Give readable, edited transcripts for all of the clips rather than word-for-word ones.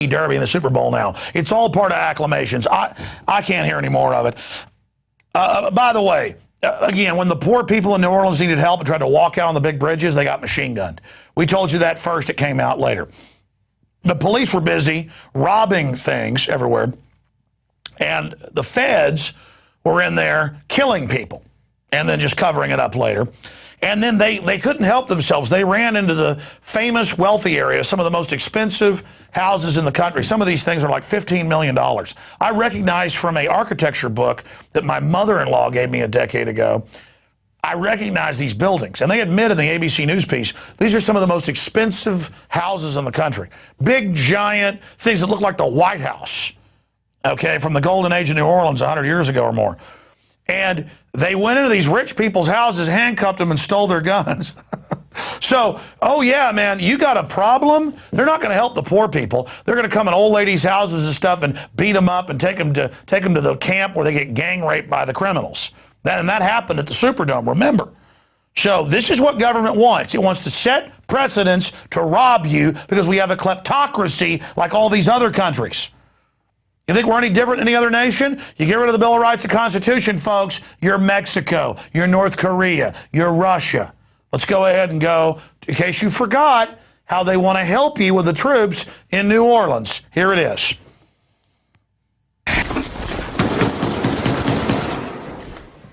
Kentucky Derby and the Super Bowl now. It's all part of acclamations. I can't hear any more of it. By the way, again, when the poor people in New Orleans needed help and tried to walk out on the big bridges, they got machine gunned. We told you that first. It came out later. The police were busy robbing things everywhere, and the feds were in there killing people and then just covering it up later. And then they couldn't help themselves. They ran into the famous wealthy areas, some of the most expensive houses in the country. Some of these things are like $15 million. I recognized from an architecture book that my mother-in-law gave me a decade ago, I recognize these buildings. And they admit in the ABC News piece, these are some of the most expensive houses in the country. Big, giant things that look like the White House, okay, from the golden age of New Orleans 100 years ago or more. And they went into these rich people's houses, handcuffed them, and stole their guns. So, oh yeah, man, you got a problem? They're not going to help the poor people. They're going to come in old ladies' houses and stuff and beat them up and take them to the camp where they get gang raped by the criminals. And that happened at the Superdome, remember. So this is what government wants. It wants to set precedents to rob you because we have a kleptocracy like all these other countries. You think we're any different than any other nation? You get rid of the Bill of Rights and Constitution, folks, you're Mexico, you're North Korea, you're Russia. Let's go ahead and go, in case you forgot, how they want to help you with the troops in New Orleans. Here it is.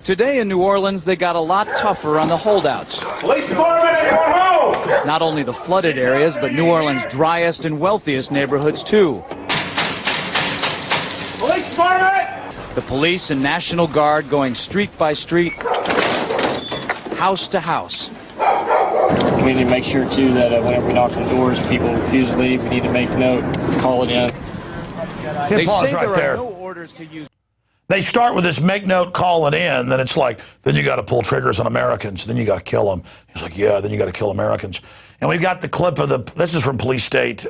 Today in New Orleans, they got a lot tougher on the holdouts. Police department, anyone home? Not only the flooded areas, but New Orleans' driest and wealthiest neighborhoods, too. Police department! The police and National Guard going street by street, house to house. We need to make sure, too, that whenever we knock on doors, people refuse to leave. We need to make note, call it in. They pause say right there there. are no orders to use. They start with this make note, call it in, then it's like, then you got to pull triggers on Americans, then you got to kill them. He's like, yeah, then you got to kill Americans. And we've got the clip of this is from Police State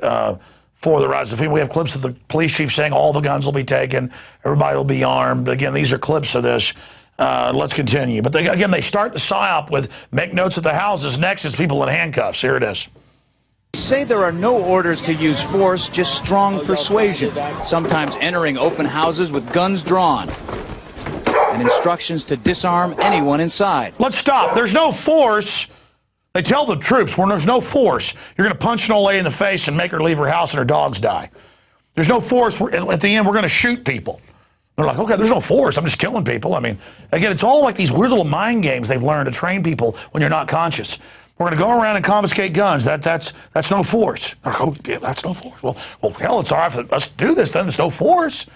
for the rise of FEMA. We have clips of the police chief saying all the guns will be taken, everybody will be armed. Again, these are clips of this. Let's continue. But again, they start the PSYOP with make notes at the houses. Next is people in handcuffs. Here it is. They say there are no orders to use force, just strong persuasion, sometimes entering open houses with guns drawn, and instructions to disarm anyone inside. Let's stop. There's no force. They tell the troops, when there's no force, you're going to punch an old lady in the face and make her leave her house and her dogs die. There's no force. At the end, we're going to shoot people. They're like, okay, there's no force. I'm just killing people. I mean, again, it's all like these weird little mind games they've learned to train people when you're not conscious. We're going to go around and confiscate guns. That's no force. Oh, yeah, that's no force. Well, hell, it's all right for us to do this. Then there's no force.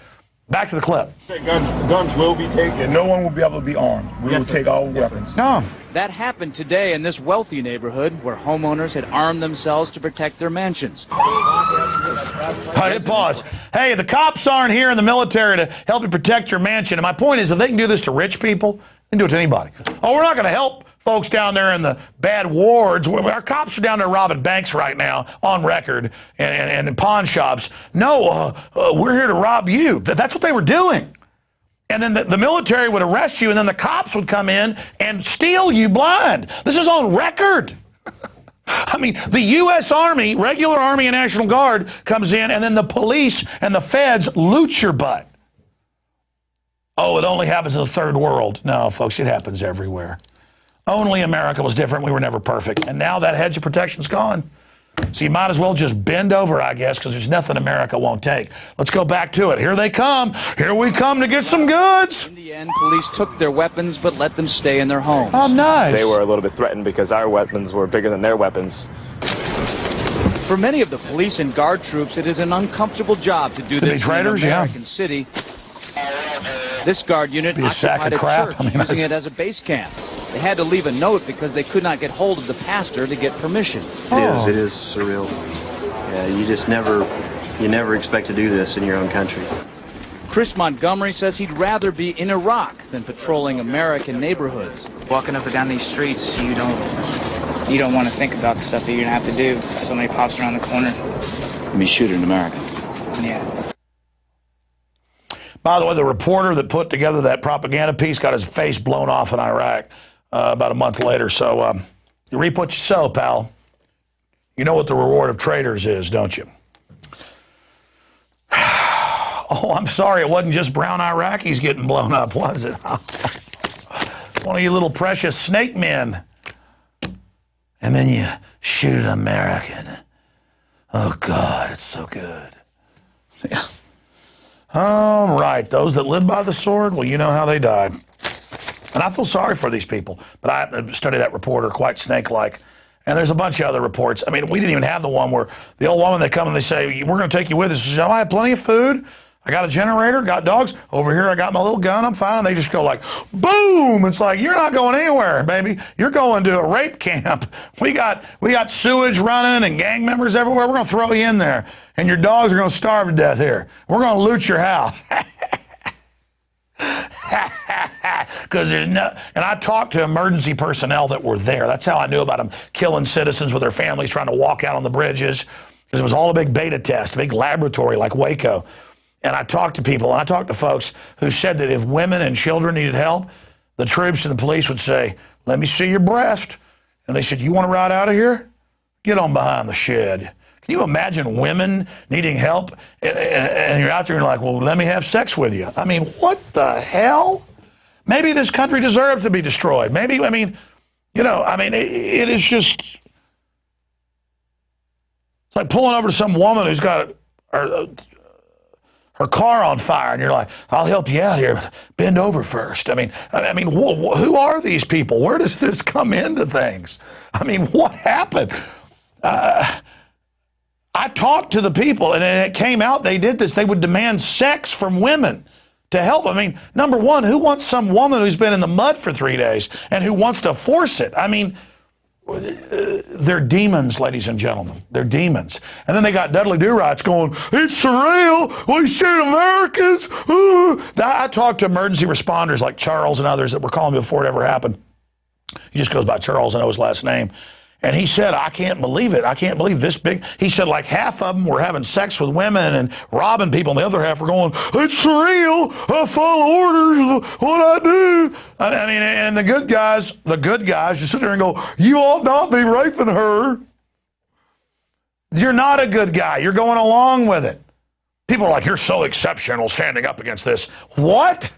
Back to the clip. Guns will be taken. No one will be able to be armed. We will take all weapons. No. That happened today in this wealthy neighborhood where homeowners had armed themselves to protect their mansions. Hit pause. Hey, the cops aren't here in the military to help you protect your mansion. And my point is, if they can do this to rich people, they can do it to anybody. Oh, we're not going to help folks down there in the bad wards. Our cops are down there robbing banks right now on record and in pawn shops. No, we're here to rob you. That's what they were doing. And then the military would arrest you, and then the cops would come in and steal you blind. This is on record. I mean, the U.S. Army, regular Army and National Guard comes in, and then the police and the feds loot your butt. Oh, it only happens in the third world. No, folks, it happens everywhere. Only America was different. We were never perfect. And now that hedge of protection's gone. So you might as well just bend over, I guess, because there's nothing America won't take. Let's go back to it. Here they come. Here we come to get some goods. In the end, police took their weapons but let them stay in their homes. Oh, nice. They were a little bit threatened because our weapons were bigger than their weapons. For many of the police and guard troops, it is an uncomfortable job to do this in an American city. This guard unit occupied a church, using it as a base camp. They had to leave a note because they could not get hold of the pastor to get permission. It is surreal. Yeah, you never expect to do this in your own country. Chris Montgomery says he'd rather be in Iraq than patrolling American neighborhoods. Walking up and down these streets, you don't want to think about the stuff that you're going to have to do if somebody pops around the corner. I mean, shoot in America. Yeah. By the way, the reporter that put together that propaganda piece got his face blown off in Iraq about a month later. So you reap what you sow, pal. You know what the reward of traitors is, don't you? Oh, I'm sorry, it wasn't just brown Iraqis getting blown up, was it? One of you little precious snake men. And then you shoot an American. Oh, God, it's so good. Yeah. All right, those that live by the sword, well, you know how they died. And I feel sorry for these people, but I studied that reporter, quite snake-like. And there's a bunch of other reports. I mean, we didn't even have the one where the old woman, they come and they say, we're going to take you with us. She says, I have plenty of food. I got a generator, got dogs. Over here, I got my little gun. I'm fine. And they just go like, boom. It's like, you're not going anywhere, baby. You're going to a rape camp. We got sewage running and gang members everywhere. We're going to throw you in there. And your dogs are going to starve to death here. We're going to loot your house. Because there's no, and I talked to emergency personnel that were there. That's how I knew about them killing citizens with their families, trying to walk out on the bridges. Because it was all a big beta test, a big laboratory like Waco. And I talked to people, and I talked to folks who said that if women and children needed help, the troops and the police would say, let me see your breast. And they said, you want to ride out of here? Get on behind the shed. Can you imagine women needing help? And you're out there and you're like, well, let me have sex with you. I mean, what the hell? Maybe this country deserves to be destroyed. Maybe, I mean, you know, I mean, it is just, it's like pulling over to some woman who's got her car on fire, and you're like, I'll help you out here, but bend over first. I mean, who are these people? Where does this come into things? I mean, what happened? I talked to the people, and it came out they did this. They would demand sex from women to help. I mean, number one, who wants some woman who's been in the mud for 3 days and who wants to force it? I mean, they're demons, ladies and gentlemen. They're demons. And then they got Dudley Do-Rights going, it's surreal. We shoot Americans. Ooh. I talked to emergency responders like Charles and others that were calling me before it ever happened. He just goes by Charles, I know his last name. And he said, I can't believe it. I can't believe this big. He said, like, half of them were having sex with women and robbing people, and the other half were going, it's surreal. I follow orders, what I do. I mean, and the good guys just sit there and go, you ought not be raping her. You're not a good guy. You're going along with it. People are like, you're so exceptional standing up against this. What?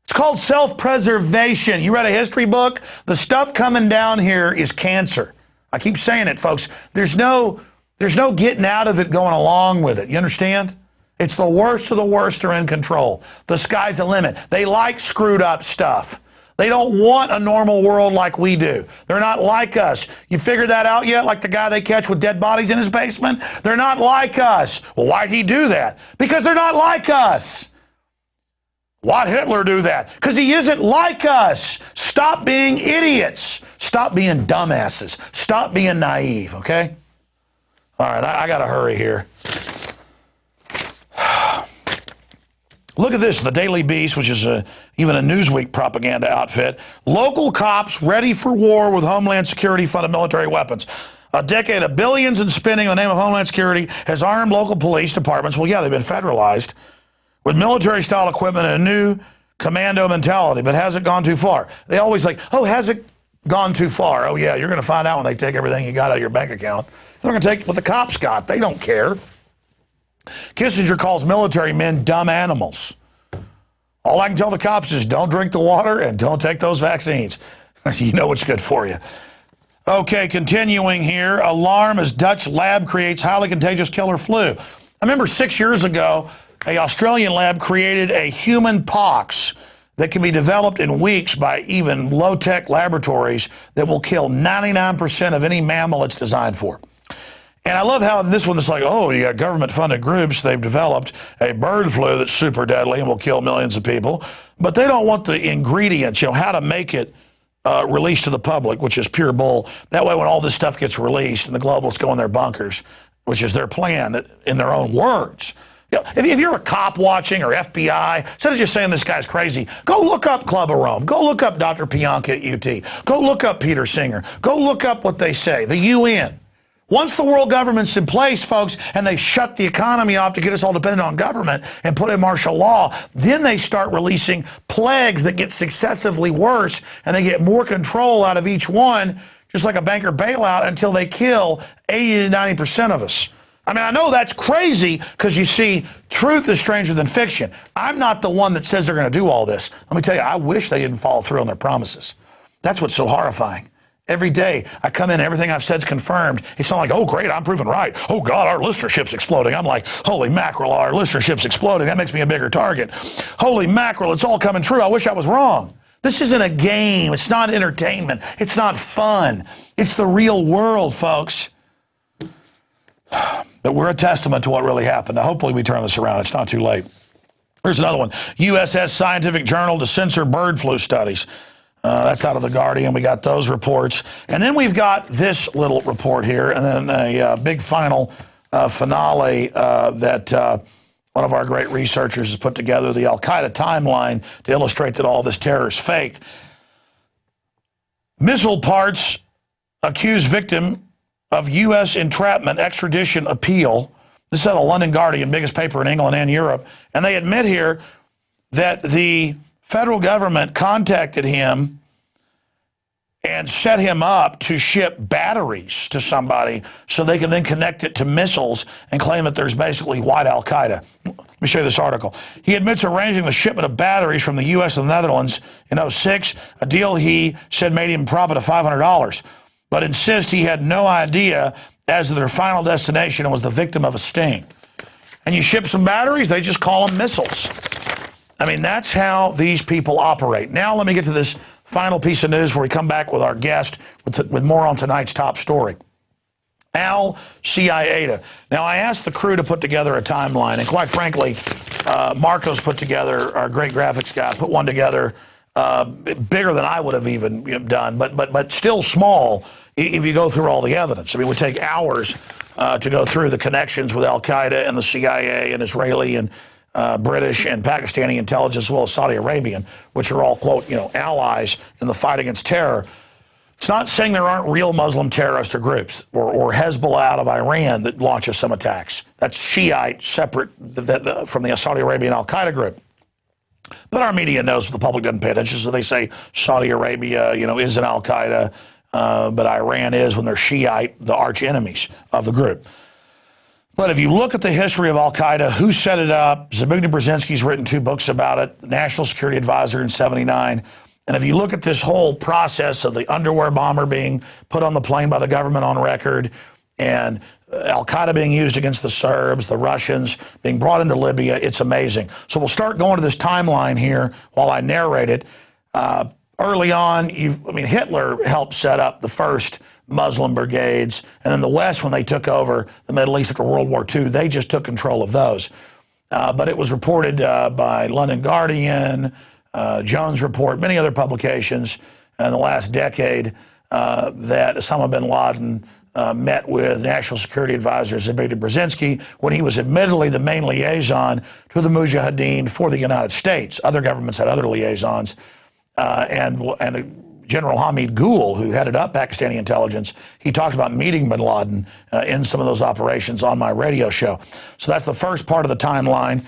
It's called self-preservation. You read a history book? The stuff coming down here is cancer. I keep saying it, folks. There's no getting out of it going along with it. You understand? It's the worst of the worst are in control. The sky's the limit. They like screwed up stuff. They don't want a normal world like we do. They're not like us. You figured that out yet? Like the guy they catch with dead bodies in his basement? They're not like us. Well, why'd he do that? Because they're not like us. Why'd Hitler do that? Because he isn't like us. Stop being idiots. Stop being dumbasses. Stop being naive, okay? All right, I got to hurry here. Look at this, the Daily Beast, which is even a Newsweek propaganda outfit. Local cops ready for war with Homeland Security-funded military weapons. A decade of billions in spending in the name of Homeland Security has armed local police departments. Well, yeah, they've been federalized with military-style equipment and a new commando mentality, but has it gone too far? They always like, oh, has it gone too far? Oh, yeah, you're going to find out when they take everything you got out of your bank account. They're going to take what the cops got. They don't care. Kissinger calls military men dumb animals. All I can tell the cops is don't drink the water and don't take those vaccines. You know what's good for you. Okay, continuing here. Alarm as Dutch lab creates highly contagious killer flu. I remember 6 years ago, an Australian lab created a human pox that can be developed in weeks by even low-tech laboratories that will kill 99% of any mammal it's designed for. And I love how in this one it's like, oh, you got government-funded groups. They've developed a bird flu that's super deadly and will kill millions of people. But they don't want the ingredients, you know, how to make it released to the public, which is pure bull. That way when all this stuff gets released and the globalists go in their bunkers, which is their plan in their own words. You know, if you're a cop watching or FBI, instead of just saying this guy's crazy, go look up Club of Rome. Go look up Dr. Pianka at UT. Go look up Peter Singer. Go look up what they say, the UN. Once the world government's in place, folks, and they shut the economy off to get us all dependent on government and put in martial law, then they start releasing plagues that get successively worse, and they get more control out of each one, just like a banker bailout, until they kill 80 to 90% of us. I mean, I know that's crazy because you see, truth is stranger than fiction. I'm not the one that says they're going to do all this. Let me tell you, I wish they didn't follow through on their promises. That's what's so horrifying. Every day I come in, everything I've said is confirmed. It's not like, oh, great, I'm proven right. Oh, God, our listenership's exploding. I'm like, holy mackerel, our listenership's exploding. That makes me a bigger target. Holy mackerel, it's all coming true. I wish I was wrong. This isn't a game. It's not entertainment. It's not fun. It's the real world, folks. But we're a testament to what really happened. Now, hopefully we turn this around. It's not too late. Here's another one. USS Scientific Journal to censor bird flu studies. That's out of The Guardian. We got those reports. And then we've got this little report here, and then a big final finale that one of our great researchers has put together, the al-Qaeda timeline, to illustrate that all this terror is fake. Missile parts accuse victim of U.S. entrapment extradition appeal. This is out of the London Guardian, biggest paper in England and Europe. And they admit here that the federal government contacted him and set him up to ship batteries to somebody so they can then connect it to missiles and claim that there's basically white al-Qaeda. Let me show you this article. He admits arranging the shipment of batteries from the U.S. and the Netherlands in 2006, a deal he said made him a profit of $500, but insists he had no idea as to their final destination and was the victim of a sting. And you ship some batteries, they just call them missiles. I mean, that's how these people operate. Now let me get to this final piece of news where we come back with our guest with more on tonight's top story. Al-Qaeda. Now, I asked the crew to put together a timeline, and quite frankly, Marco's put together, our great graphics guy, put one together bigger than I would have even done, but still small if you go through all the evidence. I mean, it would take hours to go through the connections with Al-Qaeda and the CIA and Israeli and British and Pakistani intelligence, as well as Saudi Arabian, which are all, quote, allies in the fight against terror. It's not saying there aren't real Muslim terrorists or groups, or Hezbollah out of Iran that launches some attacks. That's Shiite, separate from the Saudi Arabian Al-Qaeda group. But our media knows, the public doesn't pay attention, so they say Saudi Arabia, is an Al-Qaeda, but Iran is, when they're Shiite, the arch enemies of the group. But if you look at the history of Al-Qaeda, who set it up, Zbigniew Brzezinski's written 2 books about it, the National Security Advisor in '79. And if you look at this whole process of the underwear bomber being put on the plane by the government on record, and Al-Qaeda being used against the Serbs, the Russians, being brought into Libya, it's amazing. So we'll start going to this timeline here while I narrate it. Early on, Hitler helped set up the first Muslim brigades, and then the West, when they took over the Middle East after World War II, they just took control of those. But it was reported by London Guardian, Jones Report, many other publications in the last decade that Osama bin Laden met with National Security Advisor Zbigniew Brzezinski when he was admittedly the main liaison to the Mujahideen for the United States. Other governments had other liaisons, and General Hamid Gul, who headed up Pakistani intelligence, he talked about meeting bin Laden in some of those operations on my radio show. So that's the first part of the timeline.